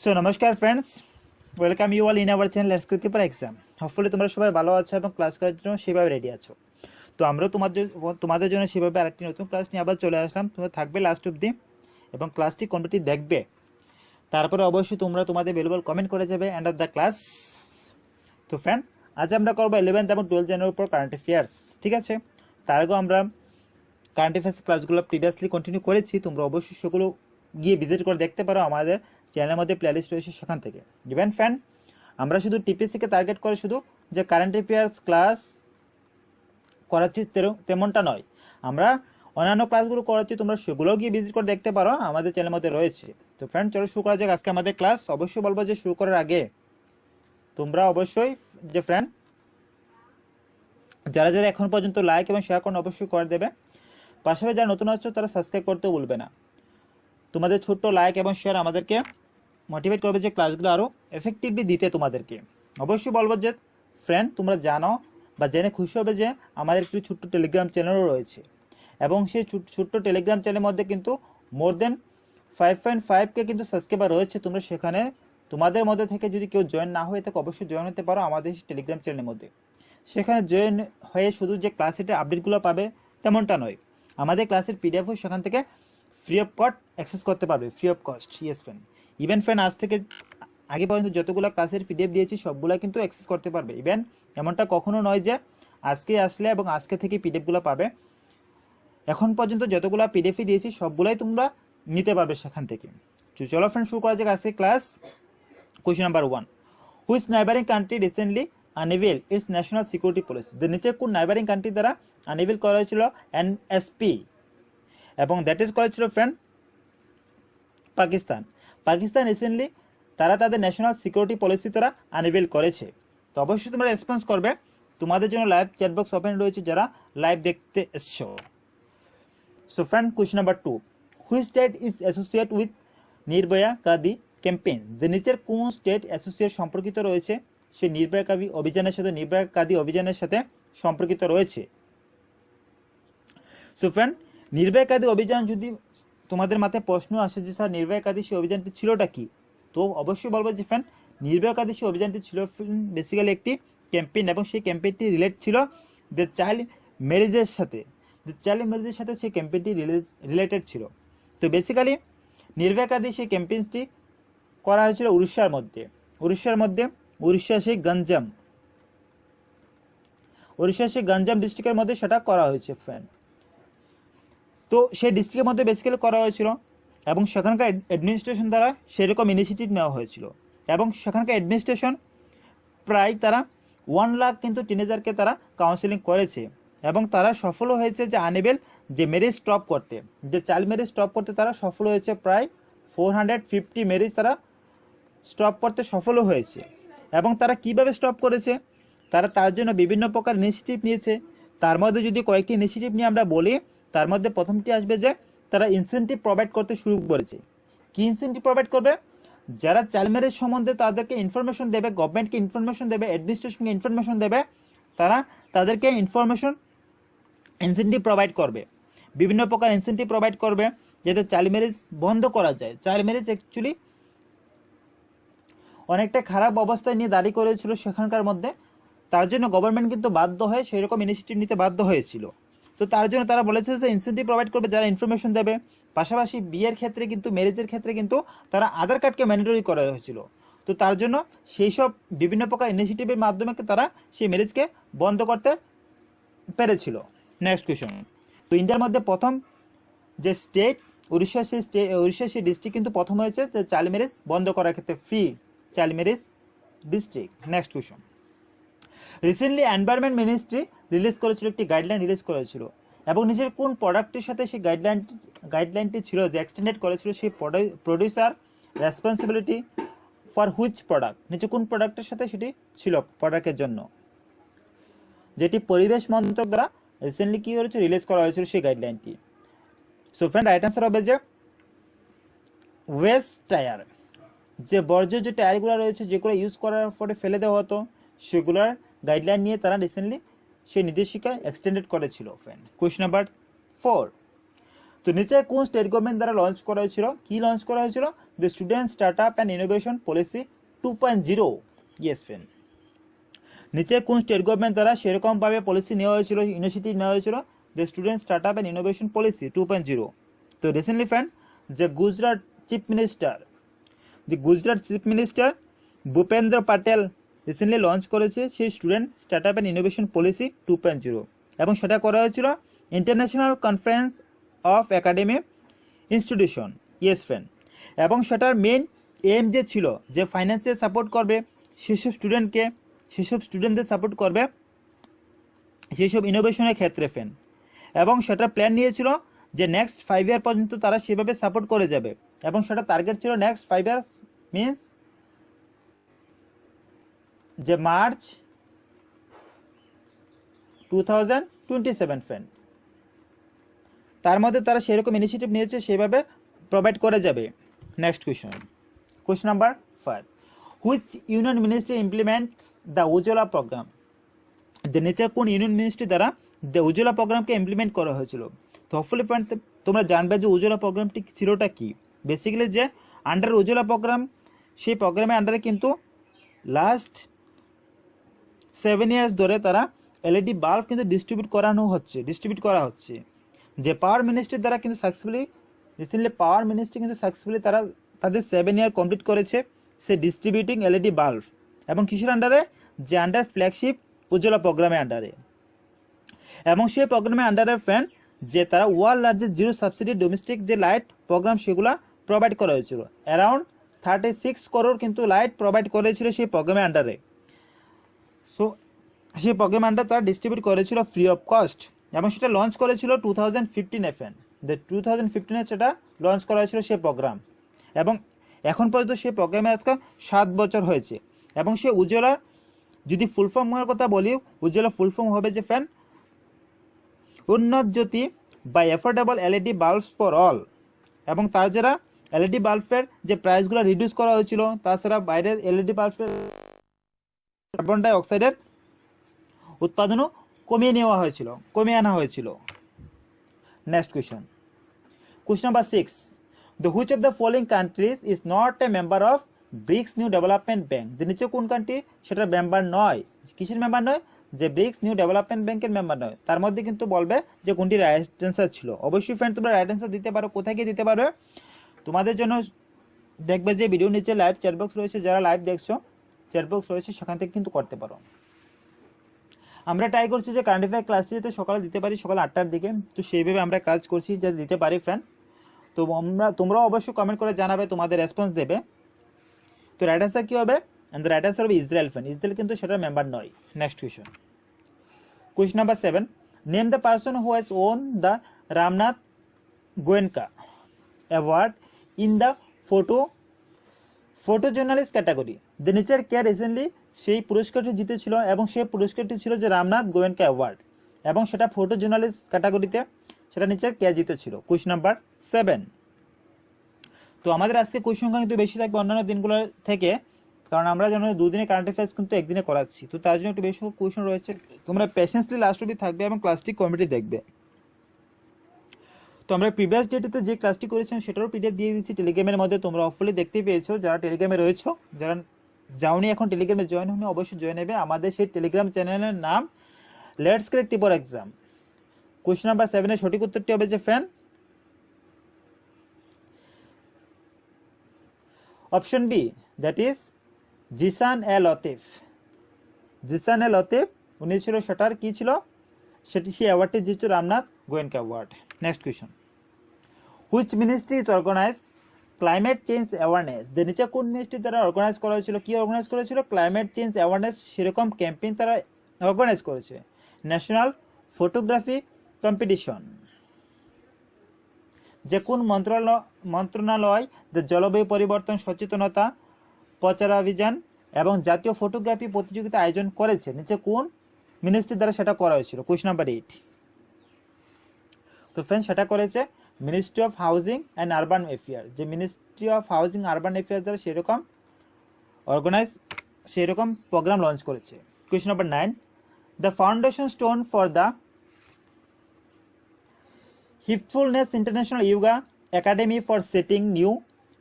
So নমস্কার friends, welcome you all in our channel let's crack paper exam. Hopefully তোমরা সবাই ভালো আছো এবং ক্লাস করার জন্য সেভাবে রেডি আছো। তো আমরাও তোমাদের জন্য সেভাবে আরেকটি নতুন ক্লাস নিয়ে আবার চলে আসলাম। তোমরা থাকবে লাস্ট অবধি এবং ক্লাসটি কমপ্লিটলি দেখবে। তারপরে অবশ্যই তোমরা তোমাদের ভ্যালুয়েবল কমেন্ট করে যাবে এন্ড অফ দ্য ক্লাস। তো ফ্রেন্ড, আজ আমরা করবো 11th এবং 12th জানুয়ারির উপর কারেন্ট অ্যাফেয়ার্স। ঠিক আছে, তার আগেও আমরা কারেন্ট অ্যাফেয়ার্স ক্লাসগুলো প্রিভিয়াসলি কন্টিনিউ করেছি। তোমরা অবশ্যই সেগুলো গিয়ে ভিজিট করে দেখতে পারো, আমাদের চ্যানেলের মধ্যে প্লেলিস্ট রয়েছে সেখান থেকে। ইভেন ফ্যান, আমরা শুধু টিপিসিকে টার্গেট করে শুধু যে কারেন্ট অ্যাফেয়ার্স ক্লাস করাচ্ছি তেমনটা নয়, আমরা অন্যান্য ক্লাসগুলো করাচ্ছি, তোমরা সেগুলোও গিয়ে ভিজিট করে দেখতে পারো, আমাদের চ্যানেলের মধ্যে রয়েছে। তো ফ্রেন্ড, চলো শুরু করা যাক আজকে আমাদের ক্লাস। অবশ্যই বলবো যে শুরু করার আগে তোমরা অবশ্যই যে ফ্রেন্ড যারা যারা এখন পর্যন্ত লাইক এবং শেয়ার করুন অবশ্যই করে দেবে। পাশাপাশি যারা নতুন আছো তারা সাবস্ক্রাইব করতেও ভুলবে না। তোমাদের ছোট্ট লাইক এবং শেয়ার আমাদেরকে মোটিভেট করবে যে ক্লাসগুলো আরও এফেক্টিভলি দিতে তোমাদেরকে। অবশ্যই বলবো যে ফ্রেন্ড, তোমরা জানো বা জেনে খুশি হবে যে আমাদের একটি ছোট্ট টেলিগ্রাম চ্যানেলও রয়েছে এবং সেই ছোট্ট টেলিগ্রাম চ্যানেলের মধ্যে কিন্তু মোর দেন 5.5K কিন্তু সাবস্ক্রাইবার রয়েছে। তোমরা সেখানে তোমাদের মধ্যে থেকে যদি কেউ জয়েন না হয়ে থাকে অবশ্যই জয়েন হতে পারো আমাদের টেলিগ্রাম চ্যানেলের মধ্যে। সেখানে জয়েন হয়ে শুধু যে ক্লাসের আপডেটগুলো পাবে তেমনটা নয়, আমাদের ক্লাসের পিডিএফও সেখান থেকে ফ্রি অফ কস্ট অ্যাক্সেস করতে পারবে, free of cost. Yes friend, even friend আজ থেকে আগে পর্যন্ত যতগুলো ক্লাসের পিডিএফ দিয়েছি সবগুলো কিন্তু অ্যাক্সেস করতে পারবে। ইভেন এমনটা কখনো নয় যে আজকে আসলে এবং আজকে থেকে পিডিএফগুলো পাবে। এখন পর্যন্ত যতগুলো পিডিএফই দিয়েছি সবগুলোই তোমরা নিতে পারবে সেখান থেকে। চলো ফ্রেন্ড, শুরু করা যাক আজকে class. Question number 1, which নাইবারিং country recently unveil it's national security policy? নিচে কোন নাইবারিং কান্ট্রি দ্বারা আনভেল করা হয়েছিল এনএসপি, এবং দ্যাট ইজ করা ছিল ফ্রেন্ড পাকিস্তান। পাকিস্তান রিসেন্টলি তারা তাদের ন্যাশনাল সিকিউরিটি পলিসি তারা আনভেল করেছে। তো অবশ্যই তোমরা রেসপন্স করবে। তোমাদের জন্য লাইভ চ্যাট বক্স ওপেন রয়েছে যারা লাইভ দেখতে এসছো। So friend, question number 2, which state is associate with Nirbhaya Kadi campaign? যে নিচের কোন স্টেট অ্যাসোসিয়েট সম্পর্কিত রয়েছে সেই নির্ভয়া কাদি অভিযানের সাথে সম্পর্কিত রয়েছে? সো ফ্রেন্ড, নির্ভয়া কাদি অভিযান যদি তোমাদের মাথায় প্রশ্ন আসে যে স্যার নির্ভয়া কাদি সেই অভিযানটি ছিলটা কি, তো অবশ্যই বলবো যে ফ্রেন্ড নির্ভয়া কাদি সেই অভিযানটি ছিল বেসিক্যালি একটি ক্যাম্পেইন এবং সেই ক্যাম্পেইনটি রিলেট ছিল দ্য চাইল্ড ম্যারেজের সাথে। সেই ক্যাম্পেইনটি রিলেটেড ছিল। তো বেসিক্যালি নির্ভয়া কাদি সেই ক্যাম্পেইনটি করা হয়েছিল উড়িষ্যার সেই গঞ্জাম ডিস্ট্রিক্টের মধ্যে সেটা করা হয়েছে ফ্রেন্ড। তো সেই ডিস্ট্রিক্টের মধ্যে বেসিক্যালি করা হয়েছিল এবং সেখানকার অ্যাডমিনিস্ট্রেশন দ্বারা সেরকম ইনিশিয়েটিভ নেওয়া হয়েছিল এবং সেখানকার অ্যাডমিনিস্ট্রেশন প্রায় তারা 1 লাখ কিন্তু টিনেজারকে তারা কাউন্সেলিং করেছে এবং তারা সফল হয়েছে যে আনএবল যে ম্যারেজ স্টপ করতে, যে চাইল্ড ম্যারেজ স্টপ করতে তারা সফল হয়েছে। প্রায় 450 ম্যারেজ তারা স্টপ করতে সফলও হয়েছে। এবং তারা কিভাবে স্টপ করেছে, তারা তার জন্য বিভিন্ন প্রকার ইনিশিয়েটিভ নিয়েছে। তার মধ্যে যদি কয়েকটি ইনিশিয়েটিভ নিয়ে আমরা বলি, তার মধ্যে প্রথমটি আসবে যে তারা ইনসেন্টিভ প্রোভাইড করতে শুরু করেছে। কি ইনসেন্টিভ প্রোভাইড করবে? যারা চাইল্ড ম্যারেজ সম্বন্ধে তাদেরকে ইনফরমেশন দেবে, গভর্নমেন্টকে ইনফরমেশন দেবে, অ্যাডমিনিস্ট্রেশনকে ইনফরমেশন দেবে, তারা তাদেরকে ইনসেন্টিভ প্রোভাইড করবে, বিভিন্ন প্রকার ইনসেন্টিভ প্রোভাইড করবে যাতে চাইল্ড ম্যারেজ বন্ধ করা যায়। চাইল্ড ম্যারেজ অ্যাকচুয়ালি অনেকটা খারাপ অবস্থায় নিয়ে দাঁড়িয়ে করেছিল সেখানকার মধ্যে, তার জন্য গভর্নমেন্ট কিন্তু বাধ্য হয়ে সেই রকম ইনিশিয়েটিভ নিতে বাধ্য হয়েছিল। তো তার জন্য তারা বলেছে যে ইনসেন্টিভ প্রোভাইড করবে যারা ইনফরমেশন দেবে। পাশাপাশি বিয়ের ক্ষেত্রে কিন্তু ম্যারেজের ক্ষেত্রে কিন্তু তারা আধার কার্ডকে ম্যান্ডেটরি করা হয়েছিল। তো তার জন্য সেই সব বিভিন্ন প্রকার ইনিশিয়েটিভের মাধ্যমে তারা সেই ম্যারেজকে বন্ধ করতে পেরেছিল। নেক্সট কোয়েশ্চন, তো ইন্ডিয়ার মধ্যে প্রথম যে স্টেট উড়িষ্যা সেই ডিস্ট্রিক্ট কিন্তু প্রথম হয়েছে যে চাইল্ড ম্যারেজ বন্ধ করার ক্ষেত্রে free child marriage district. Next question, recently environment ministry release করেছিল একটি গাইডলাইন রিলিজ করেছিল এবং নিজের কোন প্রোডাক্টের সাথে সেই গাইডলাইনটি ছিল যে এক্সটেন্ডেড করেছিল সেই producer responsibility for which product? নিচে কোন প্রোডাক্টের সাথে সেটি ছিল প্রোডাক্টের জন্য, যেটি পরিবেশ মন্ত্রক দ্বারা রিসেন্টলি কি হয়েছে রিলিজ করা হয়েছিল সেই গাইডলাইনটি? সো ফ্রেন্ড, রাইট আনসার হবে যে ওয়েস্ট টায়ার। যে বর্জ্য যে টায়ারগুলো রয়েছে যেগুলো ইউজ করার পরে ফেলে দেওয়া হতো সেগুলোর গাইডলাইন নিয়ে তারা রিসেন্টলি সেই নির্দেশিকা এক্সটেন্ডেড করেছিল ফ্রেন্ড। কোয়েশ্চন নাম্বার 4, তো নিচে কোন স্টেট গভর্নমেন্ট দ্বারা লঞ্চ করা হয়েছিল, কি লঞ্চ করা হয়েছিল? The student startup and innovation policy 2.0। Yes friend, নিচে কোন স্টেট গভর্নমেন্ট দ্বারা সেরকমভাবে পলিসি নেওয়া হয়েছিল, ইনিশিয়েটিভ নেওয়া হয়েছিল? The student startup and innovation policy 2.0। তো রিসেন্টলি ফ্রেন্ড যে Gujarat chief minister Bhupendra Patel recently launch করেছে সেই student startup and innovation policy 2.0, এবং সেটা করা হয়েছিল international conference of academy institution. Yes friend, এবং সেটার মেন এম যে ছিল যে ফাইন্যান্সিয়াল সাপোর্ট করবে সেসব স্টুডেন্টদের সাপোর্ট করবে সেসব ইনোভেশনের ক্ষেত্রে ফ্রেন্ড, এবং সেটা প্ল্যান নিয়েছিল যে নেক্সট 5 ইয়ার পর্যন্ত তারা সেভাবে সাপোর্ট করে যাবে, এবং সেটা টার্গেট ছিল নেক্সট 5 ইয়ার্স মিনস যে মার্চ 2027 ফ্রেন্ড। তার মধ্যে তারা সেরকম ইনিশিয়েটিভ নিয়েছে সেভাবে প্রোভাইড করে যাবে। Next question number 5, which union ministry implements the Ujjwala programme? নিচে কোন ইউনিয়ন মিনিস্ট্রি দ্বারা দ্য উজ্জ্বলা প্রোগ্রামকে ইমপ্লিমেন্ট করা হয়েছিল? তো হোপফুলি ফ্রেন্ড তোমরা জানবে যে উজ্জ্বলা প্রোগ্রামটি ছিলটা কি। বেসিক্যালি যে আন্ডার উজ্জ্বলা প্রোগ্রাম, সেই প্রোগ্রামের আন্ডারে কিন্তু লাস্ট 7 ইয়ার্স ধরে তারা এলইডি বাল্ব কিন্তু ডিস্ট্রিবিউট করা হচ্ছে। যে পাওয়ার মিনিস্ট্রি দ্বারা কিন্তু সাকসেসফুলি তারা তাদের 7 ইয়ার কমপ্লিট করেছে সে ডিস্ট্রিবিউটিং এলইডি বাল্ব, এবং কিসের আন্ডারে? যে আন্ডার ফ্ল্যাগশিপ উজ্জ্বলা প্রোগ্রামের আন্ডারে। এবং সেই প্রোগ্রামের আন্ডারে ফ্রেন্ড যে তারা world largest zero subsidy domestic যে লাইট প্রোগ্রাম সেগুলো প্রোভাইড করা হয়েছিল। অ্যারাউন্ড 36 করোড় কিন্তু লাইট প্রোভাইড করেছিল সেই প্রোগ্রামের আন্ডারে। সো সেই প্রোগ্রাম আন্ডার তারা ডিস্ট্রিবিউট করেছিল ফ্রি অফ কস্ট, এবং সেটা লঞ্চ করেছিল 2015 ফ্রেন্ড। 2015 সেটা লঞ্চ করা হয়েছিল সেই প্রোগ্রাম, এবং এখন পর্যন্ত সেই প্রোগ্রামে আজকে 7 বছর হয়েছে। এবং সে উজ্জ্বলার যদি ফুল ফর্মের কথা বলি, উজ্জ্বলা ফুল ফর্ম হবে যে ফ্রেন্ড উন্নত জ্যোতি বা affordable LED bulbs for all. এবং তার যারা এলইডি বাল্বের যে প্রাইসগুলো রিডিউস করা হয়েছিল, তাছাড়া বাইরের এলইডি বাল্বের কার্বন ডাই অক্সাইডের উৎপাদনও কমিয়ে আনা হয়েছিল। Next question number 6, the which of the following countries is not a member of BRICS new development bank? নিচে কোন কান্ট্রি সেটার মেম্বার নয়? কিসের মেম্বার নয়? যে ব্রিক্স নিউ ডেভেলপমেন্ট ব্যাংকের মেম্বার নয়। তার মধ্যে কিন্তু বলবে যে কোনটি রাইট অ্যান্সার ছিল। অবশ্যই ফ্রেন্ড তোমরা রাইট অ্যান্সার দিতে পারো। কোথায় গিয়ে দিতে পারবে? তোমাদের জন্য দেখবে যে ভিডিও নিচে লাইভ চ্যাট বক্স রয়েছে, যারা লাইভ দেখছো চ্যাট বক্স রয়েছে সেখান থেকে কিন্তু করতে পারো। আমরা ট্রাই করছি যে কারেন্ট অ্যাফেয়ার ক্লাসটি যাতে সকালে দিতে পারি, সকাল 8টার দিকে। তো সেইভাবে আমরা কাজ করছি যাতে দিতে পারি ফ্রেন্ড। তো তোমরাও অবশ্যই কমেন্ট করে জানাবে, তোমাদের রেসপন্স দেবে। তো রাইট অ্যান্সার কী হবে? অ্যান্ড দ্য রাইট অ্যান্সার হবে ইসরায়েল ফ্রেন্ড। ইসরায়েল কিন্তু সেটার মেম্বার নয়। Next question number 7, name the person who has won the Ramnath Goenka award in the photo journalist category? The nature K recently সেই পুরস্কারটি জিতেছিল, এবং সেই পুরস্কারটি ছিল যে রামনাথ গোয়েনকা অ্যাওয়ার্ড, এবং সেটা ফটো জার্নালিস্ট ক্যাটাগরিতে সেটা নেচার কে জিতেছিল। Question number 7। তো আমাদের আজকে কোয়েশ্চন সংখ্যা কিন্তু বেশি থাকবে অন্যান্য দিনগুলো থেকে, কারণ আমরা যেন 2 দিনে কারেন্ট অ্যাফেয়ার্স কিন্তু একদিনে করাচ্ছি। তো তার জন্য একটু বেশি কোয়েশ্চন রয়েছে। তোমরা পেশেন্সলি লাস্ট অবধি থাকবে এবং ক্লাসটি কমিটি দেখবে। তো আমরা প্রিভিয়াস ডেটেতে যে ক্লাসটি করেছিলাম সেটারও পিডিএফ দিয়ে দিচ্ছি টেলিগ্রামের মধ্যে। তোমরা অফুলি দেখতেই পেয়েছো। যারা টেলিগ্রামে রয়েছো, যারা যাওনি এখন টেলিগ্রামে জয়েন হলে অবশ্যই জয়েন হবে। আমাদের সেই টেলিগ্রাম চ্যানেলের নাম let's crack Tripura exam. Question number 7 এর সঠিক উত্তরটি হবে যে ফ্যান option B, that is Zeeshan A Latif. উনি ছিল সেটার কি ছিল, সেটি সেই অ্যাওয়ার্ডটি জিতছিল Ramnath Goenka award. Next question, which ministry is organise climate change awareness? যে নিচে কোন মিনিস্ট্রি তারা অর্গানাইজ করা হয়েছিল, কি অর্গানাইজ করেছিল? ক্লাইমেট চেঞ্জ অ্যাওয়ারনেস সেরকম ক্যাম্পেইন তারা অর্গানাইজ করেছে। National photography competition. যে কোন মন্ত্রণালয় জলবায়ু পরিবর্তন সচেতনতা প্রচারাভিযান এবং জাতীয় ফটোগ্রাফি প্রতিযোগিতা আয়োজন করেছে? নিচে কোন মিনিস্ট্রি দ্বারা সেটা করা হয়েছিল? Question number 8। তো ফ্রেন্ড সেটা করেছে ministry of housing and urban affair. যে ministry of housing urban affairs দ্বারা সেরকম প্রোগ্রাম লঞ্চ করেছে। Question number 9, the foundation stone for the Hopefulness International Yoga Academy for setting new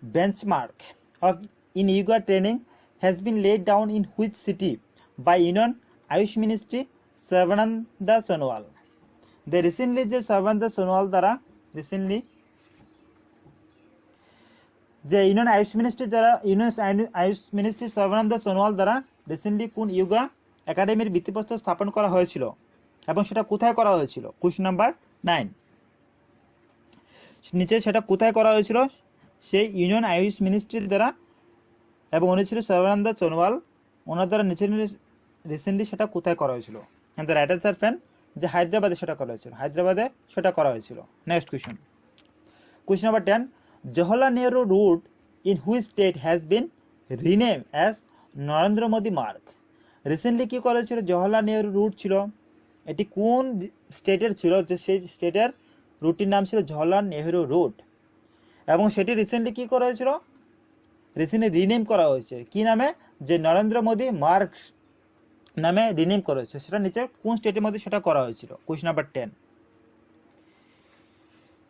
benchmark of in yoga training has been laid down in which city by Union Ayush Ministry Sarvananda Sonowal. They recently যে Sarvananda Sonowal দ্বারা recently যে union Ayush ministry যারা Ayush ministry Sarbananda Sonowal দ্বারা recently কোন yoga একাডেমির ভিত্তিপ্রস্তর স্থাপন করা হয়েছিল এবং সেটা কোথায় করা হয়েছিল? কোশ্চেন নাম্বার 9 নিচে সেটা কোথায় করা হয়েছিল সেই ইউনিয়ন আয়ুষ মিনিস্ট্রির দ্বারা এবং উনি ছিল সর্বানন্দ সোনোয়াল, ওনার দ্বারা নিচে রিসেন্টলি সেটা কোথায় করা হয়েছিল? And the right answer fan যে হায়দ্রাবাদে সেটা করা হয়েছিল, হায়দ্রাবাদে সেটা করা হয়েছিল। Next question, question number 10, Jawaharlal Nehru Route in which state has been renamed as Narendra Modi Marg? Recently কি করেছিল? জওহরলাল নেহরু রুট ছিল, এটি কোন স্টেটের ছিল? যে সেই স্টেটের রুটটির নাম ছিল জওহরলাল নেহরু রুট এবং সেটি রিসেন্টলি কি করা হয়েছিল? রিসেন্টলি রিনেম করা হয়েছে কি নামে? যে নরেন্দ্র মোদী মার্গ নামে রিনেম করা হয়েছে। সেটা নিচে কোন স্টেটের মধ্যে সেটা করা হয়েছিল? Question number 10।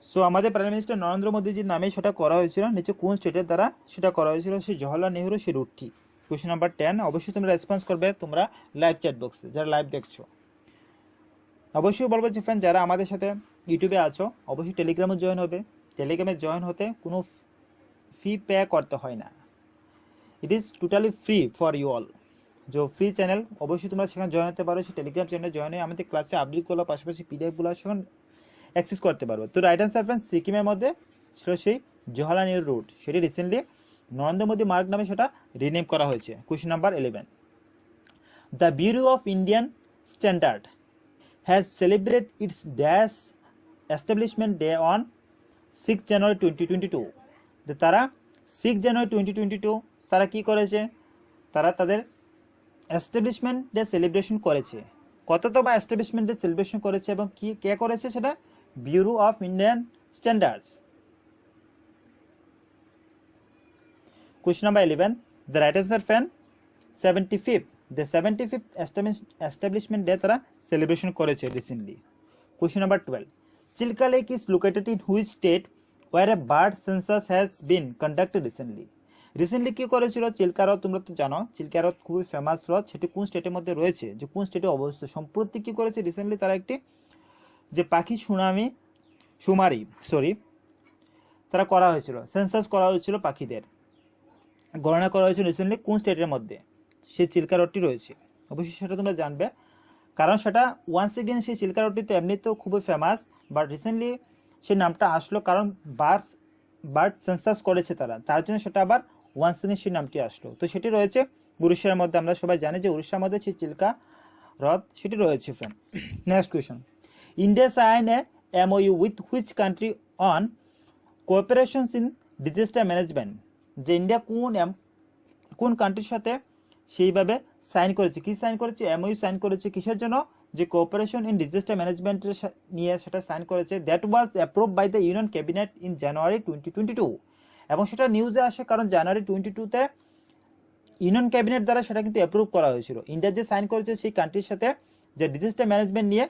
সো আমাদের প্রাইম মিনিস্টার নরেন্দ্র মোদীজির নামে সেটা করা হয়েছিল, নিচে কোন স্টেটের দ্বারা সেটা করা হয়েছিল সেই জওহরলাল নেহরু সেই রুটটি। কোশ্চেন নাম্বার 10, অবশ্যই তোমরা রেসপন্স করবে তোমরা লাইভ চ্যাট বক্সে যারা লাইভ দেখছো। অবশ্যই বলবো যে ফ্রেন্ড যারা আমাদের সাথে ইউটিউবে আছো অবশ্যই টেলিগ্রামে জয়েন হবে। টেলিগ্রামে জয়েন হতে কোনো ফি পে করতে হয় না, it is totally free for you all. যে ফ্রি চ্যানেল অবশ্যই তোমরা সেখানে জয়েন হতে পারো, সেই টেলিগ্রাম চ্যানেলে জয়েন হয়ে আমাদের ক্লাসে আপডেটগুলো পাশাপাশি পিডিএফগুলো সেখানে অ্যাক্সেস করতে পারবো। তো রাইট অ্যান্সার ফ্রেন্ড সিকিমের মধ্যে ছিল সেই জওহরলাল নেহরু রুট, সেটি রিসেন্টলি নরেন্দ্র মোদী মার্গ নামে সেটা রিনেম করা হয়েছে। Question number 11, the bureau of Indian standard has celebrate it's dash establishment day on 6 জানুয়ারি 2022। তারা 6 জানুয়ারি 2022 তারা কি করেছে? তারা তাদের এস্টাবলিশমেন্ট ডে সেলিব্রেশন করেছে। কততম এস্টাবলিশমেন্ট ডে সেলিব্রেশন করেছে এবং কি কে করেছে? সেটা bureau of Indian standards. Question number 11, the right answer fan 75th, the 75th establishment day তারা সেলিব্রেশন করেছে recently. Question number 12, Chilka lake is located in which state where a bird census has been conducted recently? Recently কি করেছিল? চিল্কা হ্রদ, তোমরা তো জানো চিল্কা হ্রদ খুবই ফেমাস হ্রদ, সেটি কোন স্টেটের মধ্যে রয়েছে, যে কোন স্টেটে অবস্থিত? সম্প্রতি কি করেছে? রিসেন্টলি তারা একটি যে পাখি শুমারি তারা করা হয়েছিল, সেন্সাস করা হয়েছিল, পাখিদের গণনা করা হয়েছিল রিসেন্টলি কোন স্টেটের মধ্যে সেই চিল্কা হ্রদটি রয়েছে। অবশ্যই সেটা তোমরা জানবে, কারণ সেটা ওয়ান্স এগেন সেই চিল্কা হ্রদটি তো এমনিতেও খুবই ফেমাস, বাট রিসেন্টলি সেই নামটা আসলো কারণ বার্ড সেন্সাস করেছে তারা, তার জন্য সেটা আবার ওয়ান্স এগেন সেই নামটি আসলো। তো সেটি রয়েছে উড়িষ্যার মধ্যে, আমরা সবাই জানি যে উড়িষ্যার মধ্যে সেই চিল্কা হ্রদ সেটি রয়েছে friend. Next question, India sign a MOU with which country on cooperations in disaster management? যে ইন্ডিয়া কোন কান্ট্রির সাথে সেইভাবে সাইন করেছে, কি সাইন করেছে? MOU সাইন করেছে কিসের জন্য? যে কোঅপারেশন ইন ডিজাস্টার ম্যানেজমেন্টের নিয়ে সেটা সাইন করেছে। That was approved by the union cabinet in January 2022 এবং সেটা নিউজে আসে কারণ জানুয়ারি 22-তে ইউনিয়ন ক্যাবিনেট দ্বারা সেটা কিন্তু অ্যাপ্রুভ করা হয়েছিল। ইন্ডিয়া যে সাইন করেছে সেই কান্ট্রির সাথে যে ডিজাস্টার ম্যানেজমেন্ট নিয়ে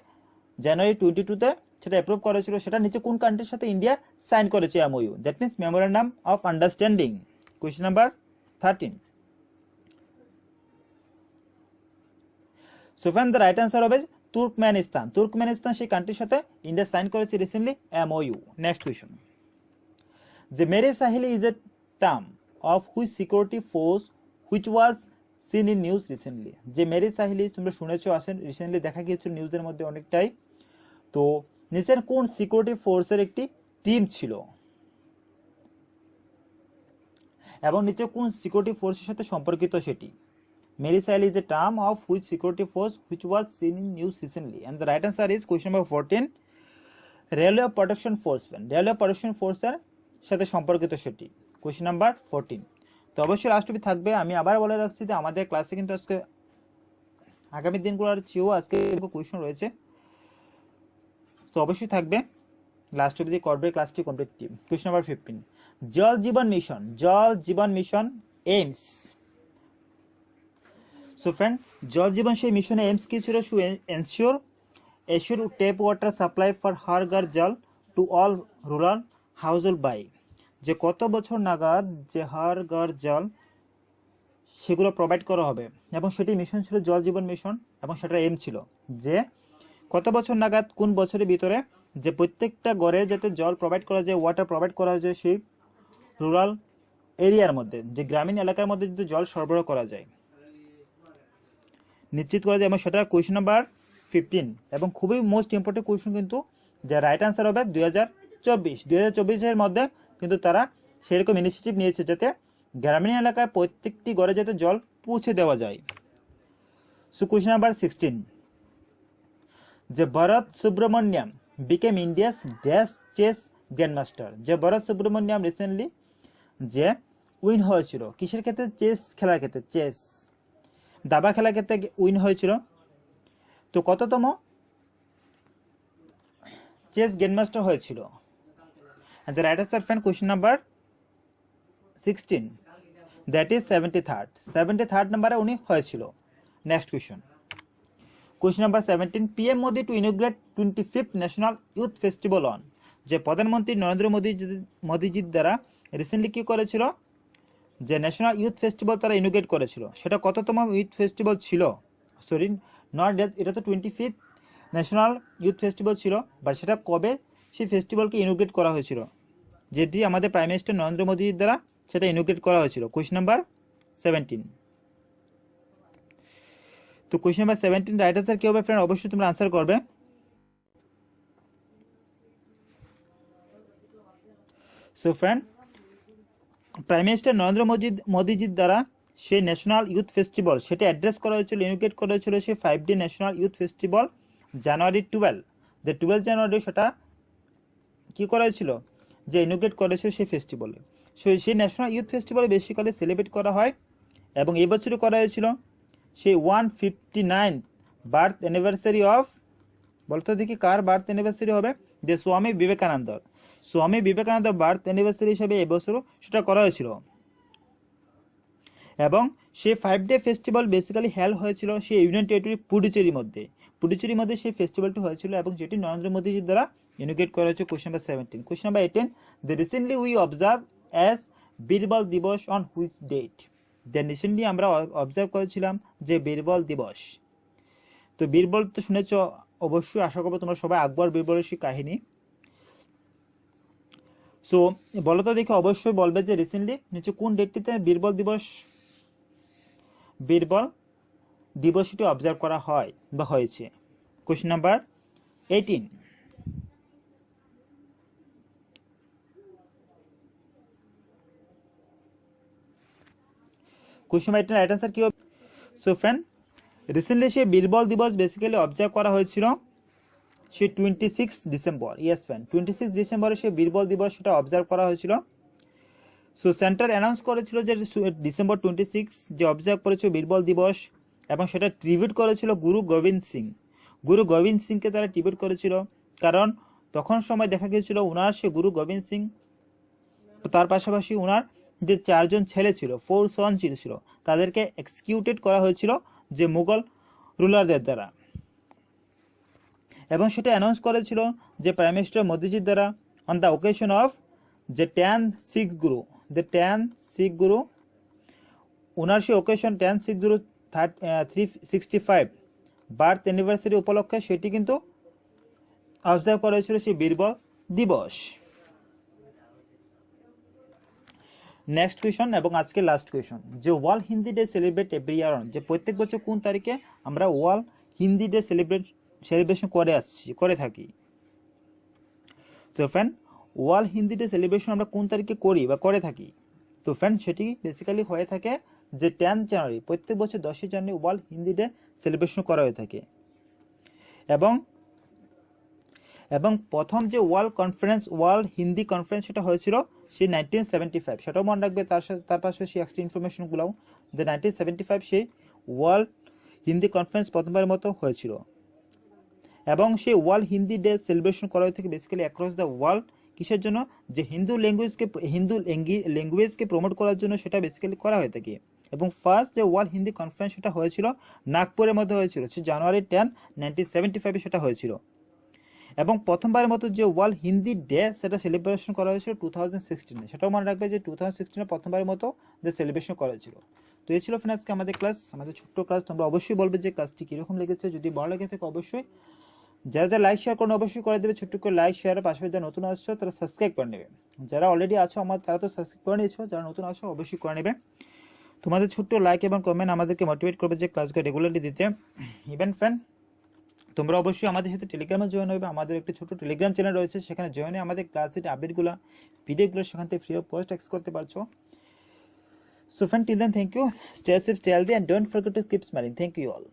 জানুয়ারি 22-তে সেটা অ্যাপ্রুভ করা হয়েছিল, সেটা নিচে কোন কান্ট্রির সাথে ইন্ডিয়া সাইন করেছে MOU? That means memorandum of understanding. Question number 13, সুফান দ্য রাইট অ্যান্সার হবে তুর্কমেনিস্তান। তুর্কমেনিস্তান সেই কান্ট্রির সাথে ইন্ডিয়া সাইন করেছে রিসেন্টলি MOU। নেক্সট কোয়েশ্চন, যে মেরে Saheli is a term of which security force which was seen in news recently? যে মেরে সাহেলি তোমরা শুনেছো আসেন, রিসেন্টলি দেখা গিয়েছিল নিউজের মধ্যে অনেকটাই। তো নিচের কোন সিকিউরিটি ফোর্সের একটি টিম ছিল এবং নিচে কোন সিকিউরিটি ফোর্সের সাথে সম্পর্কিত সেটি? Meri Saheli is a term of which security force which was seen in news recently? And the right answer is question number 14, railway protection force. Railway protection ফোর্সের সাথে সম্পর্কিত সেটি। Question number 14। তো অবশ্যই লাস্ট টপিক থাকবে। আমি আবার বলে রাখছি যে আমাদের ক্লাসে কিন্তু আজকে আগামী দিনগুলোর চেয়েও আজকে কোয়েশ্চন রয়েছে, তো অবশ্যই থাকবে, লাস্ট অবধি করবে ক্লাসটি complete. Question number 15, Jal Jeevan mission aims. So friend, Jal Jeevan সেই মিশনে এইমস কি ছিল? Ensure tap water supply for Har Ghar Jal to all rural household by, যে কত বছর নাগাদ যে হর ঘর জল সেগুলো প্রোভাইড করা হবে, এবং সেটি মিশন ছিল জল জীবন মিশন, এবং সেটার এম ছিল যে কত বছর নাগাদ কোন বছরের ভিতরে যে প্রত্যেকটা ঘরে যাতে জল প্রোভাইড করা যায়, ওয়াটার প্রোভাইড করা যায় সেই রুরাল এরিয়ার মধ্যে, যে গ্রামীণ এলাকার মধ্যে যদি জল সরবরাহ করা যায়, নিশ্চিত করা যায়। এবং সেটা কোয়েশ্চেন নাম্বার 15, এবং খুবই মোস্ট ইম্পর্টেন্ট কোয়েশ্চেন কিন্তু, যে রাইট আনসার হবে 2024 মধ্যে কিন্তু তারা সেরকম ইনিশিয়েটিভ নিয়েছে যাতে গ্রামীণ এলাকায় প্রত্যেকটি ঘরে যাতে জল পৌঁছে দেওয়া যায়। সো কোয়েশ্চেন নাম্বার 16, যে Bharath Subramaniam became India's dash chess grandmaster, যে ভরত সুব্রমণ্যম রিসেন্টলি যে উইন হয়েছিল কিসের ক্ষেত্রে, চেস খেলার ক্ষেত্রে, চেস দাবা খেলার ক্ষেত্রে উইন হয়েছিল। তো কততম চেস গ্র্যান্ডমাস্টার হয়েছিল? and the right answer friend question number 16, that is 73rd নম্বরে উনি হয়েছিল। Next question number 17, PM Modi to inaugurate 25th national youth festival on, যে প্রধানমন্ত্রী নরেন্দ্র মোদিজির দ্বারা রিসেন্টলি কি করেছিল, যে ন্যাশনাল ইউথ ফেস্টিভ্যাল তারা ইনোগ্রেট করেছিল, সেটা কততম ইউথ ফেস্টিভ্যাল ছিল? সরি, নট ডেট, এটা তো 25th ন্যাশনাল ইউথ ফেস্টিভ্যাল ছিল, বাট সেটা কবে সেই ফেস্টিভ্যালকে ইনোগ্রেট করা হয়েছিল, যেটি আমাদের প্রাইম মিনিস্টার নরেন্দ্র মোদির দ্বারা সেটা ইনোগ্রেট করা হয়েছিল। Question number 17। তো কোয়েশ্চন নাম্বার 17 রাইট আনসার কি হবে ফ্রেন্ড? অবশ্যই তোমরা আনসার করবে। So friend, prime minister Narendra মোদিজির দ্বারা সেই ন্যাশনাল ইউথ ফেস্টিভ্যাল সেটা অ্যাড্রেস করা হয়েছিল, ইনোগ্রেট করা হয়েছিল সেই 5 ডে ন্যাশনাল ইউথ ফেস্টিভ্যাল জানুয়ারি 12 জানুয়ারি সেটা কি করা হয়েছিল, যে ইনোগ্রেট করেছিল সেই ফেস্টিভ্যালে। সেই ন্যাশনাল ইউথ ফেস্টিভ্যালে বেসিক্যালি সেলিব্রেট করা হয়, এবং এই বছরও করা হয়েছিল সেই 159th বার্থ অ্যানিভার্সারি অফ, বলতে দেখি কার বার্থ অ্যানিভার্সারি হবে, যে স্বামী বিবেকানন্দ বার্থ অ্যানিভার্সারি হিসেবে এবছরও সেটা করা হয়েছিল। এবং সেই 5 ডে ফেস্টিভ্যাল বেসিক্যালি হেল্ড হয়েছিল সেই ইউনিয়ন টেরিটরি পুডুচেরির মধ্যে সেই ফেস্টিভ্যালটি হয়েছিল, এবং যেটি নরেন্দ্র মোদীজির দ্বারা ইনোগ্রেট করা হয়েছে। Question number 17। Question number 18, the recently we observe as Birbal দিবস অন হুইচ ডেট, যে রিসেন্টলি আমরা অবজার্ভ করেছিলাম যে বীরবল দিবস। তো বীরবল তো শুনেছ অবশ্যই, আশা করবো তোমরা সবাই, আকবর বীরবলের সেই কাহিনী। সো বলো তো দেখি, অবশ্যই বলবে যে রিসেন্টলি নিচে কোন ডেটটিতে বীরবল দিবসটি অবজার্ভ করা হয় বা হয়েছে। Question number 18। Question number 18 right answer কি হবে? সো ফ্রেন্ড, রিসেন্টলি সেই বীরবল দিবস বেসিক্যালি অবজার্ভ করা হয়েছিল সেই 26 ডিসেম্বর। ইয়েস ফ্রেন্ড, 26 ডিসেম্বরে সেই বীরবল দিবস সেটা অবজার্ভ করা হয়েছিল। সো সেন্টার অ্যানাউন্স করেছিল যে ডিসেম্বর 26 যে অবজার্ভ করেছিল বীরবল দিবস, এবং সেটা ট্রিবিউট করেছিল গুরু গোবিন্দ সিংকে তারা ট্রিবিউট করেছিল, কারণ তখন সময় দেখা গিয়েছিল ওনার সে গুরু গোবিন্দ সিং, তার পাশাপাশি ওনার যে 4 জন ছেলে ছিল, 4 সন ছিল, তাদেরকে এক্সিকিউটেড করা হয়েছিল যে মুঘল রুলারদের দ্বারা, এবং সেটা অ্যানাউন্স করেছিল যে প্রাইম মিনিস্টার মোদিজির দ্বারা অন দ্য ওকেশন অফ যে 10 শিখ গুরু ওনার সেই ওকেশন 10 শিখ গুরু 365 বার্থ অ্যানিভার্সারি উপলক্ষে সেটি কিন্তু অবজার্ভ করা হয়েছিল সেই বীরবল দিবস। নেক্সট কোয়েশন এবং আজকে লাস্ট কোয়েশন, যে world Hindi day celebrate every year on, যে প্রত্যেক বছর কোন তারিখে আমরা ওয়ার্ল্ড হিন্দি ডে সেলিব্রেশন করে থাকি। তো friend, world Hindi day celebration আমরা কোন তারিখে করি বা করে থাকি? তো ফ্রেন্ড, সেটি বেসিক্যালি হয়ে থাকে যে 10 জানুয়ারি, প্রত্যেক বছর 10 জানুয়ারি ওয়ার্ল্ড হিন্দি ডে সেলিব্রেশন করা হয়ে থাকে। এবং প্রথম যে ওয়ার্ল্ড হিন্দি কনফারেন্স সেটা হয়েছিল সেই 1975, সেটাও মনে রাখবে। তার পাশাপাশি এক্সট্রা ইনফরমেশনগুলোও, যে 1975 সেই ওয়ার্ল্ড হিন্দি কনফারেন্স প্রথমবারের মতো হয়েছিল, এবং সেই ওয়ার্ল্ড হিন্দি ডে সেলিব্রেশন করা হয়ে থাকে বেসিক্যালি অ্যাক্রস দ্য ওয়ার্ল্ড। কিসের জন্য? যে হিন্দু ল্যাঙ্গুয়েজকে প্রমোট করার জন্য সেটা বেসিক্যালি করা হয়ে থাকে। এবং ফার্স্ট যে ওয়ার্ল্ড হিন্দি কনফারেন্স সেটা হয়েছিল নাগপুরের মধ্যে হয়েছিল, সে জানুয়ারি 10, 1975 সেটা হয়েছিল। এবং প্রথমবারের মতো যে ওয়ার্ল্ড হিন্দি ডে সেটা সেলিব্রেশন করা হয়েছিল 2016-এ, সেটাও মনে রাখবে যে 2016-এ প্রথমবারের মতো যে সেলিব্রেশন করা হয়েছিল। তো এই ছিল ফ্রেন্ড আজকে আমাদের ক্লাস, আমাদের ছোট্ট ক্লাস। তোমরা অবশ্যই বলবে যে ক্লাসটি কীরকম লেগেছে, যদি ভালো লেগে থাকে অবশ্যই যারা যারা লাইক শেয়ার করুন অবশ্যই করে দেবে, ছোট্ট করে লাইক শেয়ারের পাশাপাশি যারা নতুন আসছো তারা সাবস্ক্রাইব করে নেবে, যারা অলরেডি আছো তারা তো সাবস্ক্রাইব করে নিয়েছো, যারা নতুন আসো অবশ্যই করে নেবে। তোমাদের ছোট্ট লাইক এবং কমেন্ট আমাদেরকে মোটিভেট করবে যে ক্লাসগুলো রেগুলারলি দিতে। ইভেন ফ্রেন্ড তোমরা অবশ্যই আমাদের সাথে টেলিগ্রামে জয়েন হবে, আমাদের একটি ছোট টেলিগ্রাম চ্যানেল রয়েছে, সেখানে জয়েন হয়ে আমাদের ক্লাসের আপডেটগুলো পিডিএফগুলো সেখান থেকে ফ্রি অফ কস্ট অ্যাক্সেস করতে পারছো। So friend, till then, thank you. Stay safe, stay healthy, and don't forget to keep smiling. Thank you all.